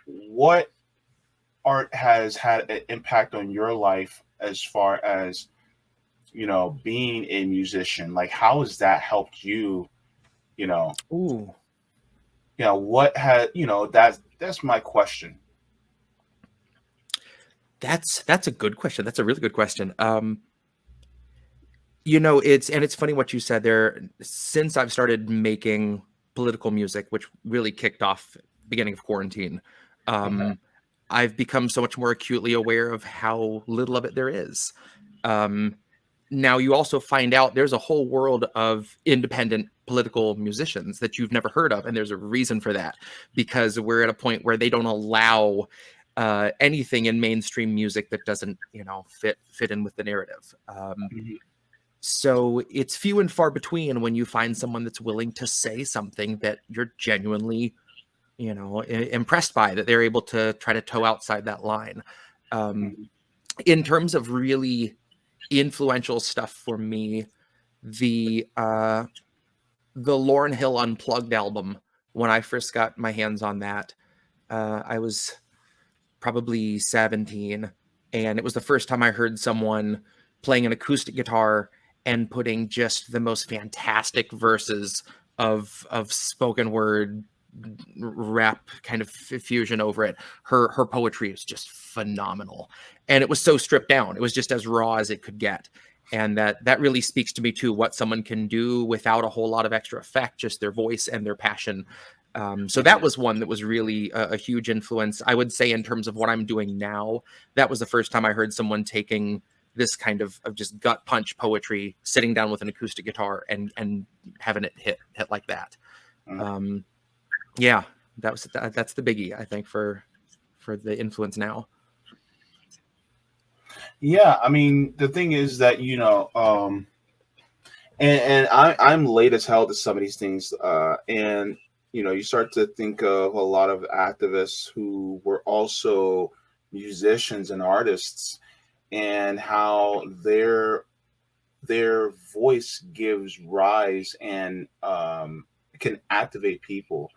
what art has had an impact on your life as far as, being a musician? Like, how has that helped you? You know, Ooh, what had, that's my question. that's a good question. That's a really good question. It's funny what you said there. Since I've started making political music, which really kicked off beginning of quarantine, Okay. um, I've become so much more acutely aware of how little of it there is. Um, Now you also find out there's a whole world of independent political musicians that you've never heard of, and there's a reason for that, because we're at a point where they don't allow anything in mainstream music that doesn't, fit in with the narrative. Mhm. So it's few and far between when you find someone that's willing to say something that you're genuinely, impressed by, that they're able to try to toe outside that line. Um, Mhm. in terms of really influential stuff for me, the the Lauryn Hill Unplugged album. When I first got my hands on that, I was probably 17, and it was the first time I heard someone playing an acoustic guitar and putting just the most fantastic verses of spoken word rap kind of fusion over it. Her poetry is just phenomenal, and it was so stripped down. It was just as raw as it could get, and that really speaks to me too. What someone can do without a whole lot of extra effect, just their voice and their passion. So that was one that was really a huge influence. I would say in terms of what I'm doing now, that was the first time I heard someone taking this kind of just gut punch poetry, sitting down with an acoustic guitar and having it hit like that. Mhm. Um, yeah, that's the biggie, I think, for the influence now. Yeah, I mean, the thing is that, and I'm late as hell to some of these things, and you start to think of a lot of activists who were also musicians and artists, and how their voice gives rise and can activate people.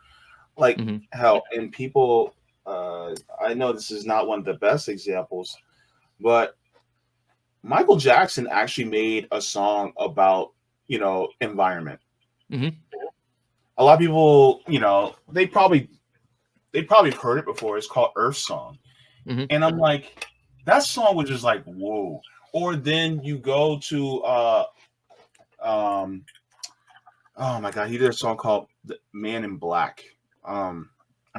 Like, Hmm. hell, and people. I know this is not one of the best examples, but Michael Jackson actually made a song about, environment. Hmm. A lot of people, they probably heard it before. It's called Earth Song. Hmm. And I'm like, that song was just like, whoa. Or then you go to um oh my god, he did a song called The Man in Black. I'm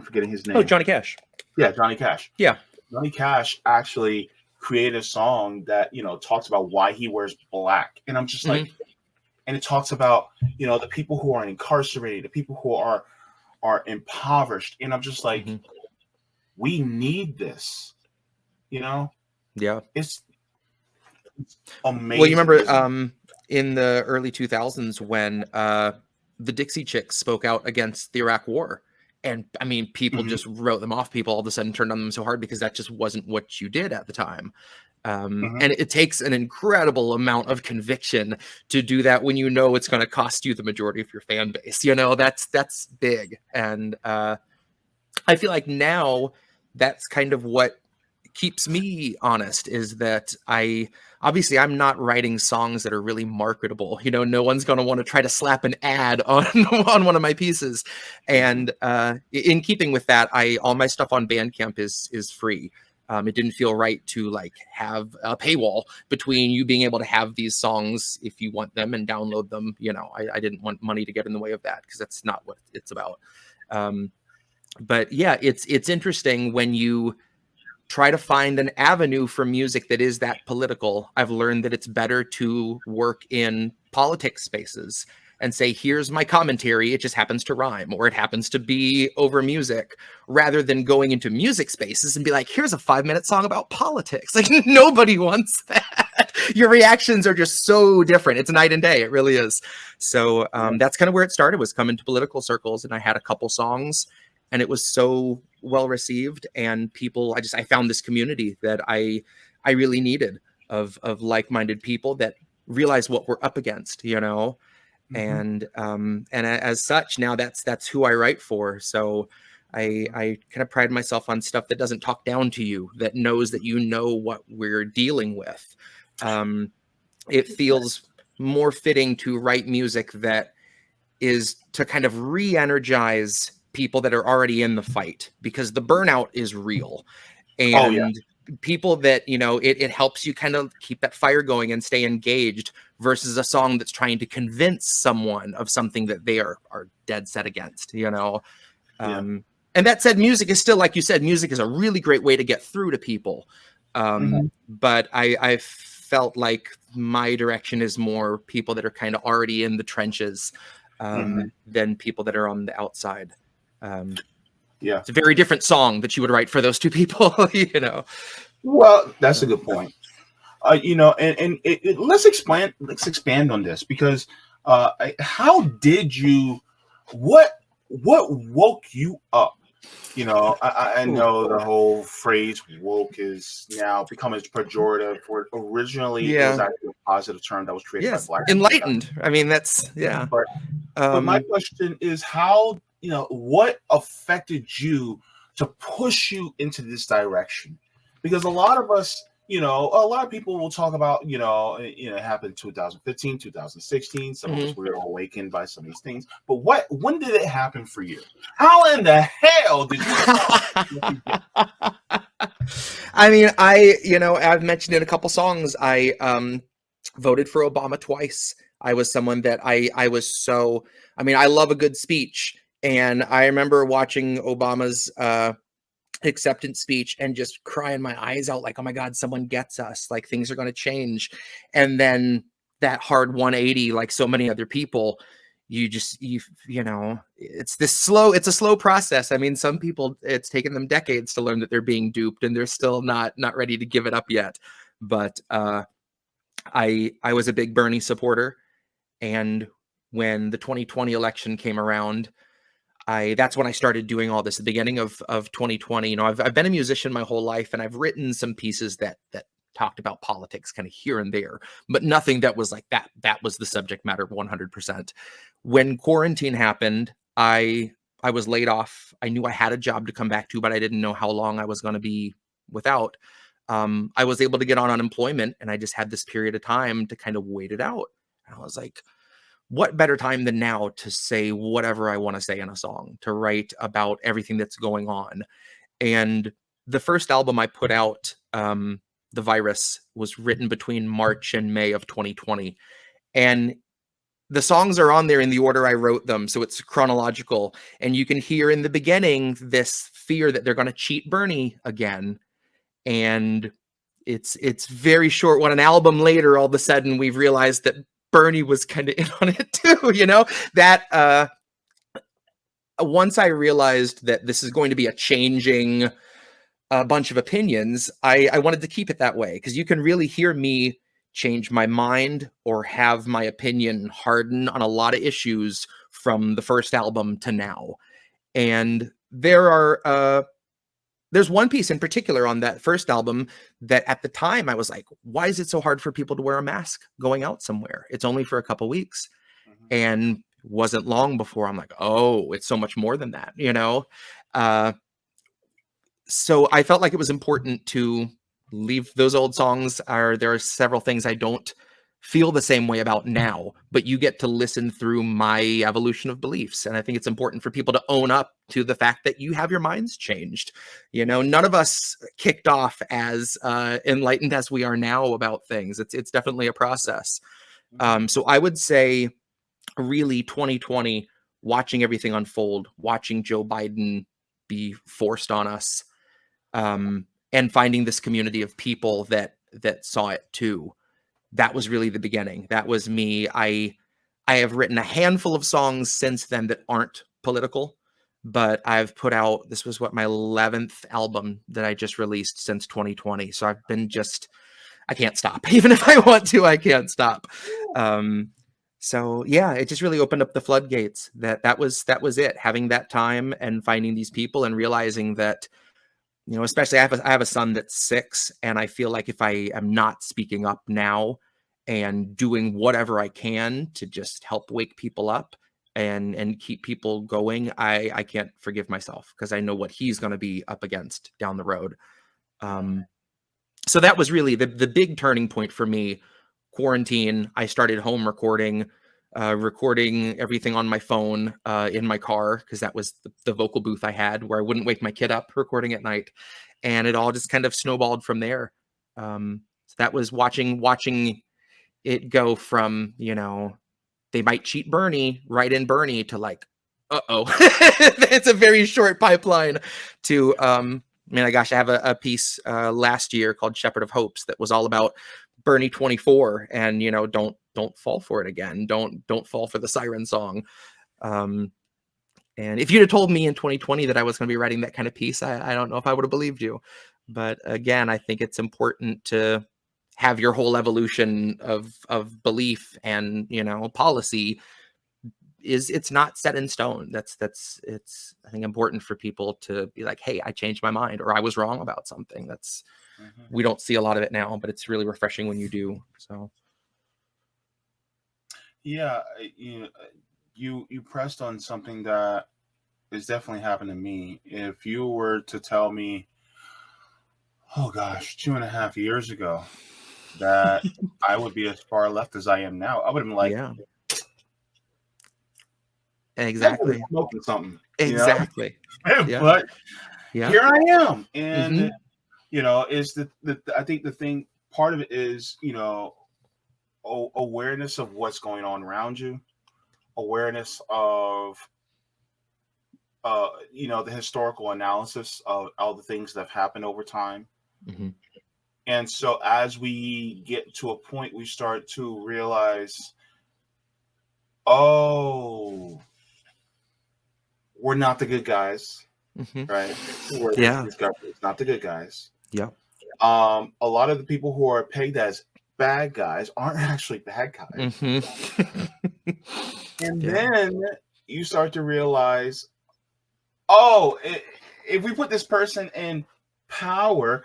forgetting his Oh, name. Johnny Cash. Yeah, Johnny Cash. Yeah. Johnny Cash actually created a song that, talks about why he wears black. And I'm just like, Hmm. and it talks about, the people who are incarcerated, the people who are impoverished. And I'm just like, Hmm. we need this, you know? Yeah. It's Well, you amazing, remember isn't it? in the early 2000s when the Dixie Chicks spoke out against the Iraq War. And I mean, people Hmm. just wrote them off. People all of a sudden turned on them so hard because that just wasn't what you did at the time. Hmm. And it takes an incredible amount of conviction to do that when you know it's going to cost you the majority of your fan base. That's big. And I feel like now that's kind of what keeps me honest, is that I'm not writing songs that are really marketable. No one's going to want to try to slap an ad on on one of my pieces. Hmm. And in keeping with that, I all my stuff on Bandcamp is free. It didn't feel right to like have a paywall between you being able to have these songs if you want them and download them. I didn't want money to get in the way of that, because that's not what it's about. Um, but yeah, it's interesting when you try to find an avenue for music that is that political. I've learned that it's better to work in politics spaces and say, here's my commentary. It just happens to rhyme, or it happens to be over music, rather than going into music spaces and be like, here's a 5-minute song about politics. Like, nobody wants that. Your reactions are just so different. It's night and day. It really is. So Yeah. that's kind of where it started, was coming to political circles. And I had a couple songs, and it was so well received, and I found this community that I really needed, of like-minded people that realize what we're up against, Hmm. and as such, now that's who I write for. So I kind of pride myself on stuff that doesn't talk down to you, that knows that you know what we're dealing with. It feels more fitting to write music that is to kind of re-energize people that are already in the fight, because the burnout is real. Oh yeah. And people that, you know, it helps you kind of keep that fire going and stay engaged, versus a song that's trying to convince someone of something that they are dead set against, you know. Yeah. And that said, music is still, like you said, music is a really great way to get through to people. But I felt like my direction is more people that are kind of already in the trenches, than people that are on the outside. Yeah. It's a very different song that you would write for those two people, you know. Well, that's a good point. You know, and let's expand on this, because how did you, what woke you up? You know, I know the whole phrase woke is now becoming pejorative. Where originally it was Yeah. actually a positive term that was created by Yes. Black people. Enlightened. I mean, that's, yeah. But my question is, how, you know, what affected you to push you into this direction? Because a lot of us, you know, a lot of people will talk about, it happened in 2015, 2016. Some of us were awakened by some of these things. But when did it happen for you? How in the hell did you? I mean, I've mentioned in a couple songs, I voted for Obama twice. I was someone that I was so, I mean, I love a good speech. And I remember watching Obama's acceptance speech and just crying my eyes out, like, oh my God, someone gets us, like things are going to change. And then that hard 180, like so many other people, you know, it's a slow process. I mean, some people, it's taken them decades to learn that they're being duped, and they're still not ready to give it up yet. But I was a big Bernie supporter. And when the 2020 election came around, that's when I started doing all this at the beginning of 2020. You know, I've been a musician my whole life, and I've written some pieces that talked about politics kind of here and there, but nothing that was like that was the subject matter 100%. When quarantine happened, I was laid off. I knew I had a job to come back to, but I didn't know how long I was going to be without. I was able to get on unemployment, and I just had this period of time to kind of wait it out. And I was like, what better time than now to say whatever I want to say in a song, to write about everything that's going on. And the first album I put out, The Virus, was written between March and May of 2020. And the songs are on there in the order I wrote them, so it's chronological. And you can hear in the beginning this fear that they're going to cheat Bernie again. And it's very short. When an album later, all of a sudden we've realized that Bernie was kind of in on it too, you know, that once I realized that this is going to be a changing bunch of opinions, I wanted to keep it that way, because you can really hear me change my mind or have my opinion harden on a lot of issues from the first album to now. And there's one piece in particular on that first album that at the time I was like, why is it so hard for people to wear a mask going out somewhere? It's only for a couple weeks. And wasn't long before I'm like, oh, it's so much more than that, you know? So I felt like it was important to leave those old songs. There are several things I don't feel the same way about now, but you get to listen through my evolution of beliefs. And I think it's important for people to own up to the fact that you have your minds changed. You know, none of us kicked off as enlightened as we are now about things. It's definitely a process. So I would say really 2020, watching everything unfold, watching Joe Biden be forced on us, and finding this community of people that saw it too. That was really the beginning. That was me. I have written a handful of songs since then that aren't political, but I've put out, this was my 11th album that I just released since 2020. So I've been I can't stop. Even if I want to, I can't stop. So yeah, it just really opened up the floodgates. That was it. Having that time and finding these people and realizing that, you know, especially I have a son that's 6, and I feel like if I am not speaking up now and doing whatever I can to just help wake people up, and keep people going, I can't forgive myself, because I know what he's going to be up against down the road. So that was really the big turning point for me. Quarantine, I started home recording everything on my phone, in my car, because that was the vocal booth I had where I wouldn't wake my kid up recording at night. And it all just kind of snowballed from there. So that was watching it go from, they might cheat Bernie, right in Bernie, to like, uh-oh. It's a very short pipeline to, I have a piece last year called Shepherd of Hopes that was all about Bernie 24, and don't fall for it again. Don't fall for the siren song. And if you'd have told me in 2020 that I was going to be writing that kind of piece, I don't know if I would have believed you. But again, I think it's important to have your whole evolution of belief and policy it's not set in stone. It's I think important for people to be like, hey, I changed my mind, or I was wrong about something. That's we don't see a lot of it now, but it's really refreshing when you do. So yeah, you pressed on something that is definitely happened to me. If you were to tell me, oh gosh, 2.5 years ago, that I would be as far left as I am now, I would have been like, yeah, exactly, smoking something, exactly. Yeah. But here I am, and is the I think the thing, part of it is awareness of what's going on around you, awareness of the historical analysis of all the things that have happened over time. And so as we get to a point, we start to realize, oh, we're not the good guys, right? It's not the good guys. Yeah. A lot of the people who are pegged as bad guys aren't actually bad guys. And then you start to realize, oh, if we put this person in power,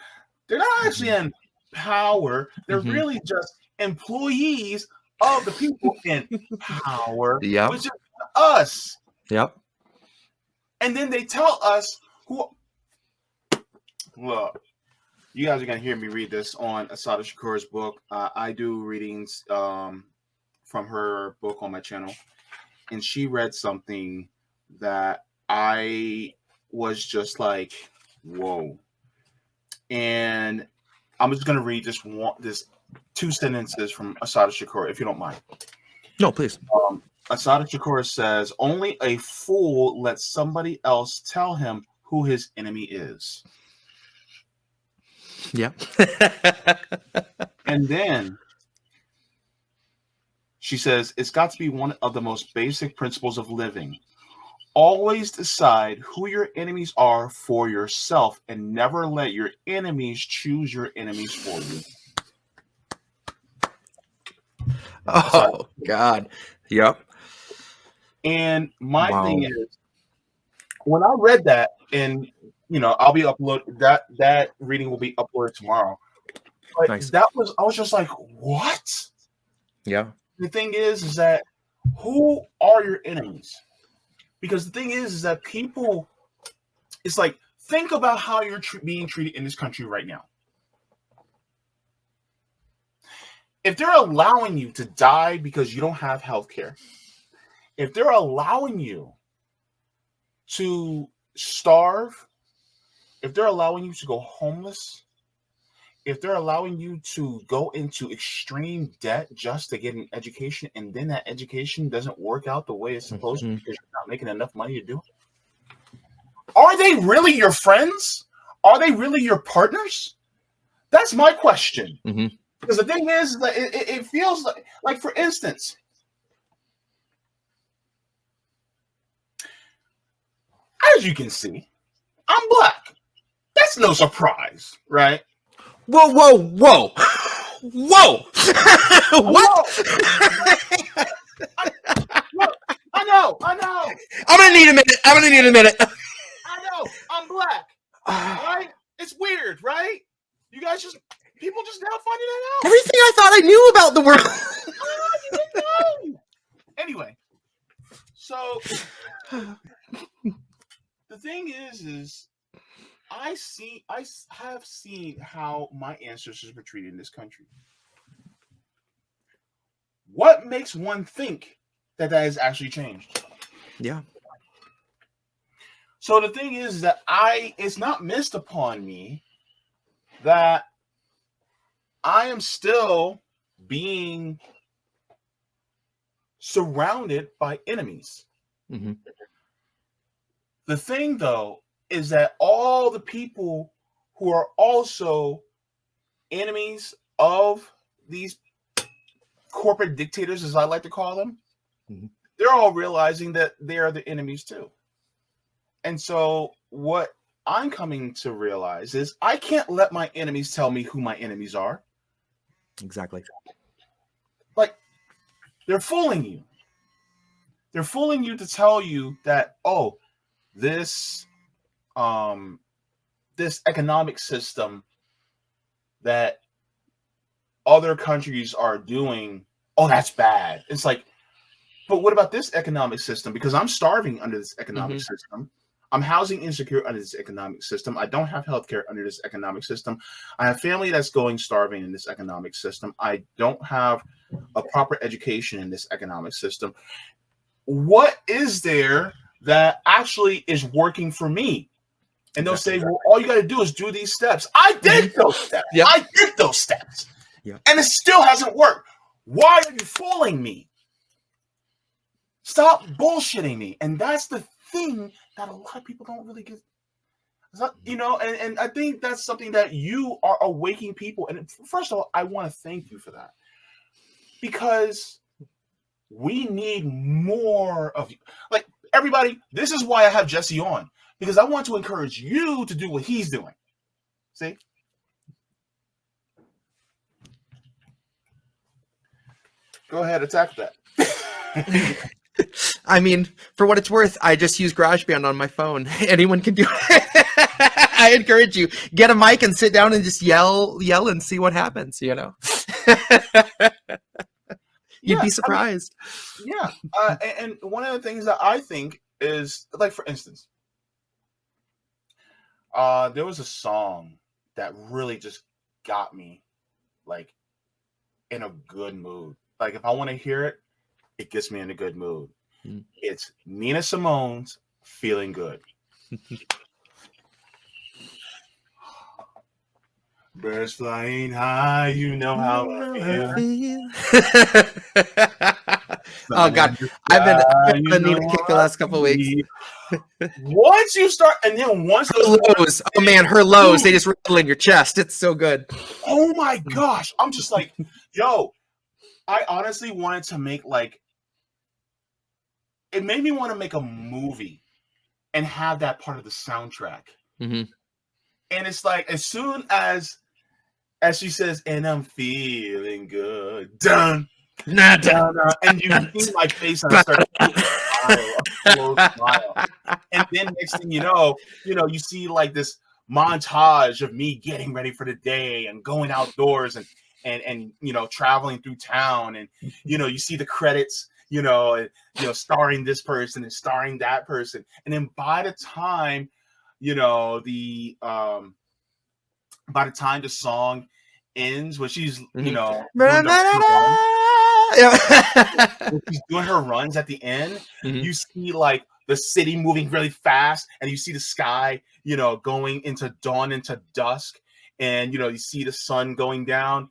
they're not actually in power. They're really just employees of the people in power, which is us. Yep. And then they tell us look, you guys are going to hear me read this on Asada Shakur's book. I do readings from her book on my channel. And she read something that I was just like, whoa. And I'm just going to read this 2 sentences from Asada Shakur, if you don't mind. No, please. Asada Shakur says, only a fool lets somebody else tell him who his enemy is. Yeah. And then she says, it's got to be one of the most basic principles of living. Always decide who your enemies are for yourself, and never let your enemies choose your enemies for you. Oh, God. Yep. And my thing is, when I read that, and I'll be that reading will be uploaded tomorrow. But nice. I was just like, what? Yeah. The thing is that who are your enemies? Because the thing is that people, it's like, think about how you're being treated in this country right now. If they're allowing you to die because you don't have health care, if they're allowing you to starve, if they're allowing you to go homeless, if they're allowing you to go into extreme debt just to get an education, and then that education doesn't work out the way it's supposed to because you're not making enough money to do it, are they really your friends? Are they really your partners? That's my question. Because the thing is that it feels like, for instance, as you can see, I'm black. That's no surprise, right? Whoa. What? I know. I'm gonna need a minute. I know. I'm black. Right? It's weird, right? People just now finding that out. Everything I thought I knew about the world. You didn't know. Anyway, So the thing is I have seen how my ancestors were treated in this country. What makes one think that has actually changed? Yeah. So the thing is that it's not missed upon me that I am still being surrounded by enemies. Mm-hmm. The thing, though, is that all the people who are also enemies of these corporate dictators, as I like to call them, mm-hmm. they're all realizing that they are the enemies too. And so what I'm coming to realize is I can't let my enemies tell me who my enemies are. Exactly. Like, they're fooling you. They're fooling you to tell you that, oh, this this economic system that other countries are doing, oh, that's bad. It's like, but what about this economic system? Because I'm starving under this economic system. I'm housing insecure under this economic system. I don't have healthcare under this economic system. I have family that's going starving in this economic system. I don't have a proper education in this economic system. What is there that actually is working for me? And they'll say, well, all you got to do is do these steps. I did those steps. Yep. I did those steps. Yep. And it still hasn't worked. Why are you fooling me? Stop bullshitting me. And that's the thing that a lot of people don't really get. You know, and I think that's something that you are awakening people. And first of all, I want to thank you for that. Because we need more of you. Like, everybody, this is why I have Jesse on. Because I want to encourage you to do what he's doing. See? Go ahead, attack that. I mean, for what it's worth, I just use GarageBand on my phone. Anyone can do it. I encourage you, get a mic and sit down and just yell and see what happens, you know? You'd be surprised. I mean, yeah. And one of the things that I think is, like, for instance, there was a song that really just got me, like, in a good mood. Like, if I want to hear it, it gets me in a good mood. Mm. It's Nina Simone's Feeling Good. Birds flying high, you know how I feel. Oh God, I've been needing to kick the last couple of weeks. Once you start, and then once those lows, oh man, her lows, they just rattle in your chest. It's so good. Oh my gosh, I'm just like, yo, I honestly wanted to make, like, it made me want to make a movie and have that part of the soundtrack. Mm-hmm. And it's like, as soon as she says, and I'm feeling good, dun, dun, dun, dun, and you see my face and I start to smile. And then next thing you know, you see like this montage of me getting ready for the day and going outdoors and traveling through town, and you see the credits, starring this person and starring that person, and then by the time the song ends, when she's she's doing her runs at the end, you see like the city moving really fast, and you see the sky going into dawn, into dusk, and you see the sun going down.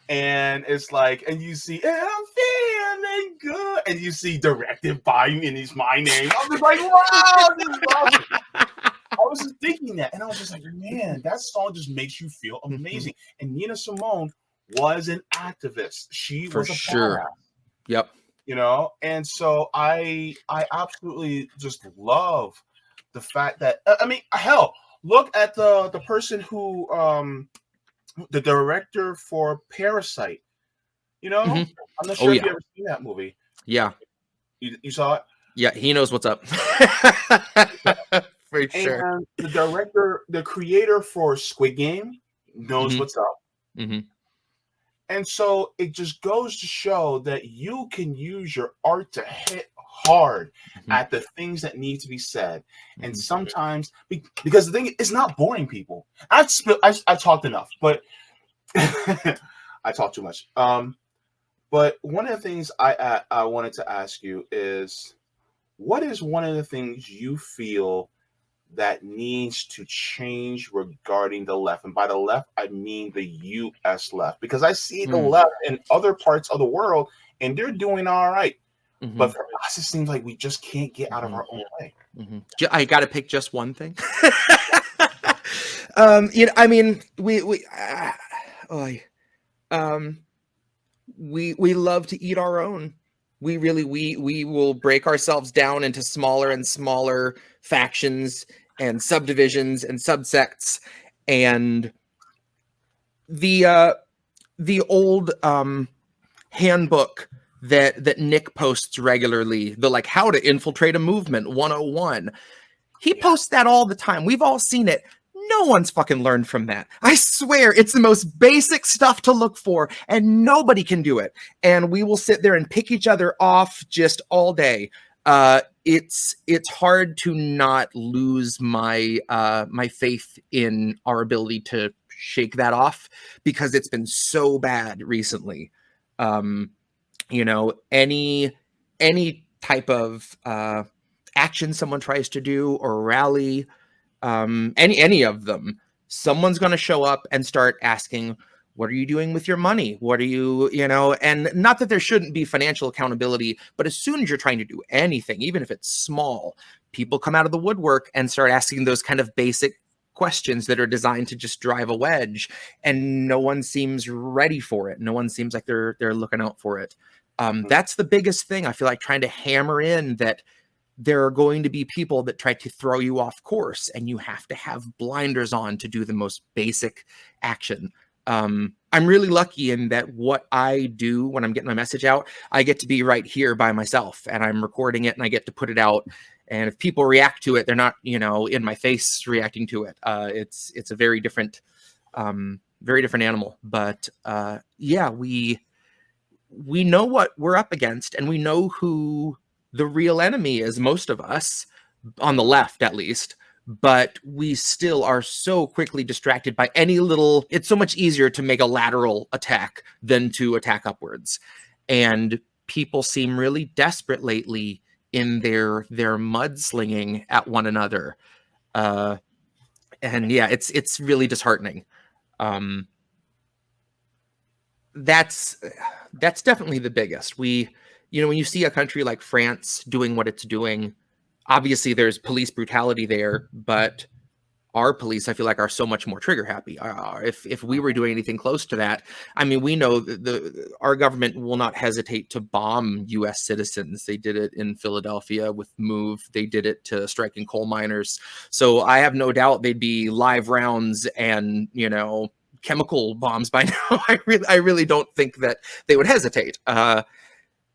And it's like, and you see, and I'm feeling good, and you see directed by me, and it's my name. I was like, wow, this is awesome. I was just thinking that, and I was just like, man, that song just makes you feel amazing. And Nina Simone was an activist. She was a badass. Yep. And so I absolutely just love the fact that, I mean, hell, look at the person who the director for Parasite. I'm not sure if you ever seen that movie. Yeah. You saw it? Yeah, he knows what's up. For sure. And the creator for Squid Game knows what's up. Mm-hmm. And so it just goes to show that you can use your art to hit hard Mhm. at the things that need to be said. And Mhm. sometimes, because the thing is, it's not boring people. I talked enough, but I talk too much. But one of the things I wanted to ask you is, what is one of the things you feel that needs to change regarding the left? And by the left, I mean the U.S. left, because I see the Mm. left in other parts of the world, and they're doing all right. But Mhm. for us, it seems like we just can't get out of Mhm. our own way. Mhm. I got to pick just one thing. I mean, oy. um, we love to eat our own. We will break ourselves down into smaller and smaller factions and subdivisions and subsects, and the uh the old handbook that Nick posts regularly, the like how to infiltrate a movement 101. He Yeah. posts that all the time. We've all seen it. No one's fucking learned from that. I swear it's the most basic stuff to look for, and nobody can do it. And we will sit there and pick each other off just all day. It's hard to not lose my faith in our ability to shake that off, because it's been so bad recently. Um, any type of action someone tries to do or rally, any of them, someone's going to show up and start asking, what are you doing with your money? What are and not that there shouldn't be financial accountability, but as soon as you're trying to do anything, even if it's small, people come out of the woodwork and start asking those kind of basic questions that are designed to just drive a wedge, and no one seems ready for it. No one seems like they're looking out for it. That's the biggest thing I feel like, trying to hammer in that there are going to be people that try to throw you off course, and you have to have blinders on to do the most basic action. I'm really lucky in that what I do when I'm getting my message out, I get to be right here by myself, and I'm recording it, and I get to put it out. And if people react to it, they're not, in my face reacting to it. It's a very different animal. But yeah, we know what we're up against, and we know who the real enemy is, most of us, on the left at least. But we still are so quickly distracted by any little. It's so much easier to make a lateral attack than to attack upwards. And people seem really desperate lately in their mudslinging at one another. And yeah, it's really disheartening. Um, that's that's definitely the biggest. When you see a country like France doing what it's doing, obviously there's police brutality there, but our police, I feel like, are so much more trigger happy. If we were doing anything close to that, I mean, we know that our government will not hesitate to bomb U.S. citizens. They did it in Philadelphia with MOVE. They did it to striking coal miners. So I have no doubt they'd be live rounds and chemical bombs by now. I really don't think that they would hesitate. Yeah.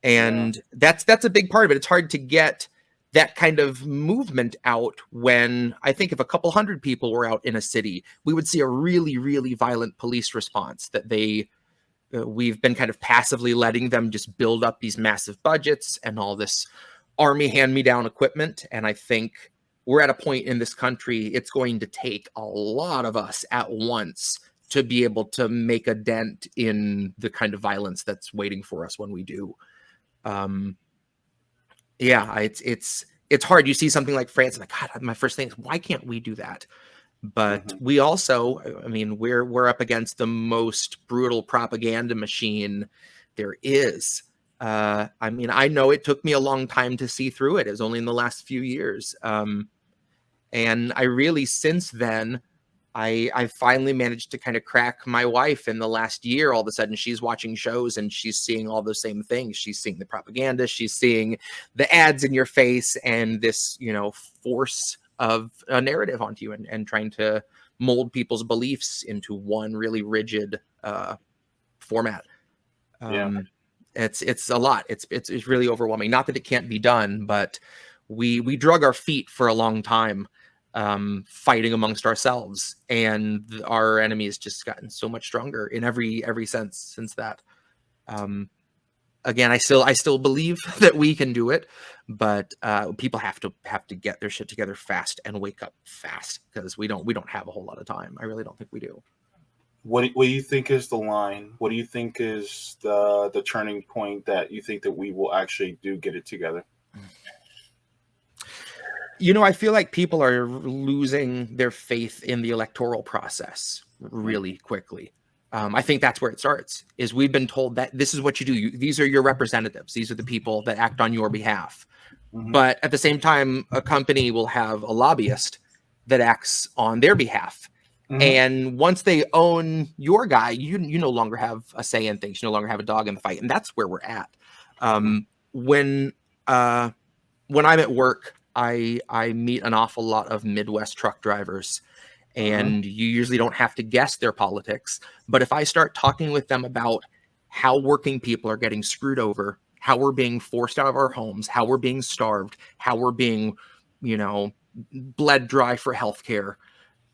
And that's a big part of it. It's hard to get that kind of movement out when, I think, if a couple hundred people were out in a city, we would see a really, really violent police response. That we've been kind of passively letting them just build up these massive budgets and all this army hand-me-down equipment. And I think we're at a point in this country, it's going to take a lot of us at once to be able to make a dent in the kind of violence that's waiting for us when we do. Um, yeah, it's hard. You see something like France, and like, God, my first thing is, why can't we do that? But Hmm. we also, I mean, we're up against the most brutal propaganda machine there is. I mean, I know it took me a long time to see through it. It was only in the last few years. And I really, since then, I finally managed to kind of crack my wife in the last year. All of a sudden, she's watching shows and she's seeing all the same things. She's seeing the propaganda, she's seeing the ads in your face, and this, force of a narrative onto you, and trying to mold people's beliefs into one really rigid format. Yeah. It's a lot. It's really overwhelming. Not that it can't be done, but we drug our feet for a long time, fighting amongst ourselves, and our enemy has just gotten so much stronger in every sense since that. Um, again, I still believe that we can do it, but people have to get their shit together fast and wake up fast, because we don't have a whole lot of time. I really don't think we do. What do you think is the line? What do you think is the turning point that you think that we will actually do get it together? You know, I feel like people are losing their faith in the electoral process really quickly. I think that's where it starts, is we've been told that this is what you do. These are your representatives. These are the people that act on your behalf. Mhm. But at the same time, a company will have a lobbyist that acts on their behalf. Mhm. And once they own your guy, you no longer have a say in things. You no longer have a dog in the fight. And that's where we're at. When I'm at work, I meet an awful lot of Midwest truck drivers, and you usually don't have to guess their politics. But if I start talking with them about how working people are getting screwed over, how we're being forced out of our homes, how we're being starved, how we're being, bled dry for healthcare,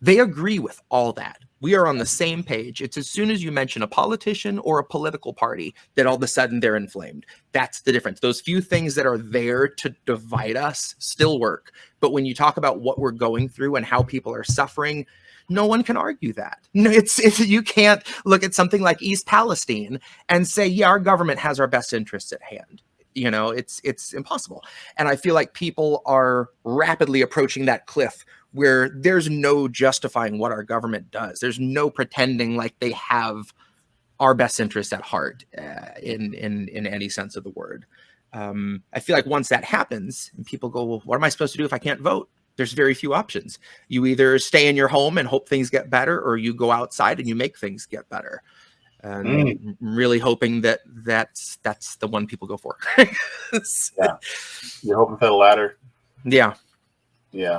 they agree with all that. We are on the same page. It's as soon as you mention a politician or a political party that all of a sudden they're inflamed. That's the difference. Those few things that are there to divide us still work. But when you talk about what we're going through and how people are suffering, no one can argue that. No, it's you can't look at something like East Palestine and say, yeah, our government has our best interests at hand. It's impossible. And I feel like people are rapidly approaching that cliff where there's no justifying what our government does. There's no pretending like they have our best interests at heart in any sense of the word. I feel like once that happens and people go, well, what am I supposed to do if I can't vote? There's very few options. You either stay in your home and hope things get better, or you go outside and you make things get better. And I'm really hoping that's the one people go for. Yeah. You're hoping for the latter. Yeah. Yeah.